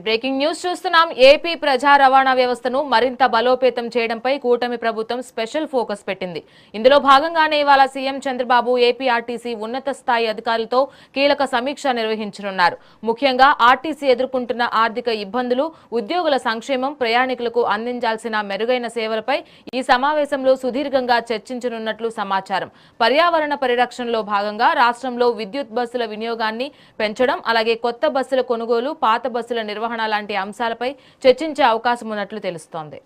Breaking news చూస్తున్నాం. AP ప్రజా రవాణా వ్యవస్థను మరింత బలోపేతం చేయడంపై కూటమి ప్రభుత్వం స్పెషల్ ఫోకస్ పెట్టింది. ఇందులో భాగంగానే ఇవాళ సీఎం చంద్రబాబు ఏపీఆర్టీసీ ఉన్నత స్థాయి అధికారులతో కీలక సమీక్ష నిర్వహించనున్నారు. ముఖ్యంగా ఆర్టీసీ ఎదుర్కొంటున్న ఆర్థిక ఇబ్బందులు, ఉద్యోగుల సంక్షేమం, ప్రయాణికులకు అందించాల్సిన మెరుగైన సేవలపై ఈ సమావేశంలో సుదీర్ఘంగా చర్చించనున్నట్లు సమాచారం. పర్యావరణ పరిరక్షణలో భాగంగా రాష్ట్రంలో విద్యుత్ బస్సుల వినియోగాన్ని పెంచడం, అలాగే కొత్త బస్సుల కొనుగోలు, పాత బస్సుల నిర్వహణ లాంటి అంశాలపై చర్చించే అవకాశం ఉన్నట్లు తెలుస్తోంది.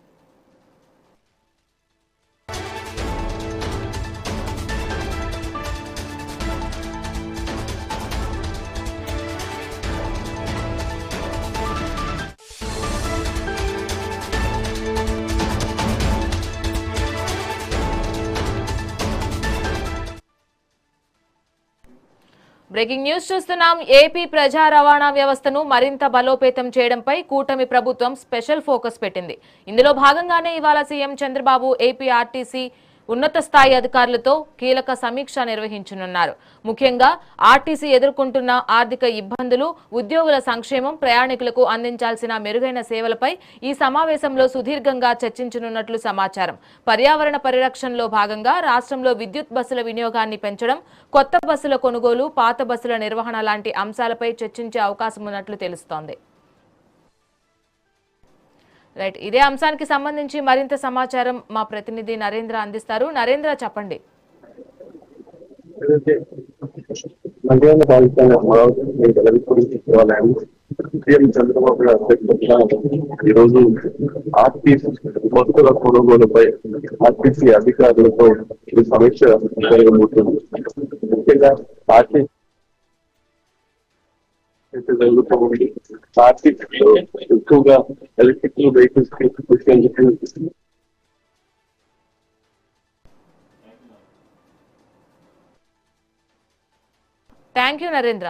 బ్రేకింగ్ న్యూస్ చూస్తున్నాం. ఏపీ ప్రజా రవాణా వ్యవస్థను మరింత బలోపేతం చేయడంపై కూటమి ప్రభుత్వం స్పెషల్ ఫోకస్ పెట్టింది. ఇందులో భాగంగానే ఇవాళ సీఎం చంద్రబాబు ఏపీఆర్టీసీ ఉన్నత స్థాయి అధికారులతో కీలక సమీక్ష నిర్వహించనున్నారు. ముఖ్యంగా ఆర్టీసీ ఎదుర్కొంటున్న ఆర్థిక ఇబ్బందులు, ఉద్యోగుల సంక్షేమం, ప్రయాణికులకు అందించాల్సిన మెరుగైన సేవలపై ఈ సమావేశంలో సుదీర్ఘంగా చర్చించనున్నట్లు సమాచారం. పర్యావరణ పరిరక్షణలో భాగంగా రాష్ట్రంలో విద్యుత్ బస్సుల వినియోగాన్ని పెంచడం, కొత్త బస్సుల కొనుగోలు, పాత బస్సుల నిర్వహణ లాంటి అంశాలపై చర్చించే అవకాశం ఉన్నట్లు తెలుస్తోంది. రైట్, ఇదే అంశానికి సంబంధించి మరింత సమాచారం మా ప్రతినిధి నరేంద్ర అందిస్తారు. నరేంద్ర, చెప్పండి. ఈరోజు ఆర్టీసీ బస్సుల కొనుగోలుపై ఆర్టీసీ అధికారులతో సమీక్ష జరగబోతుంది. ముఖ్యంగా ఆర్టీసీ జరుగుతుంది. ఆర్టీసీలో ఎక్కువగా electrical vehicles thank you Narendra.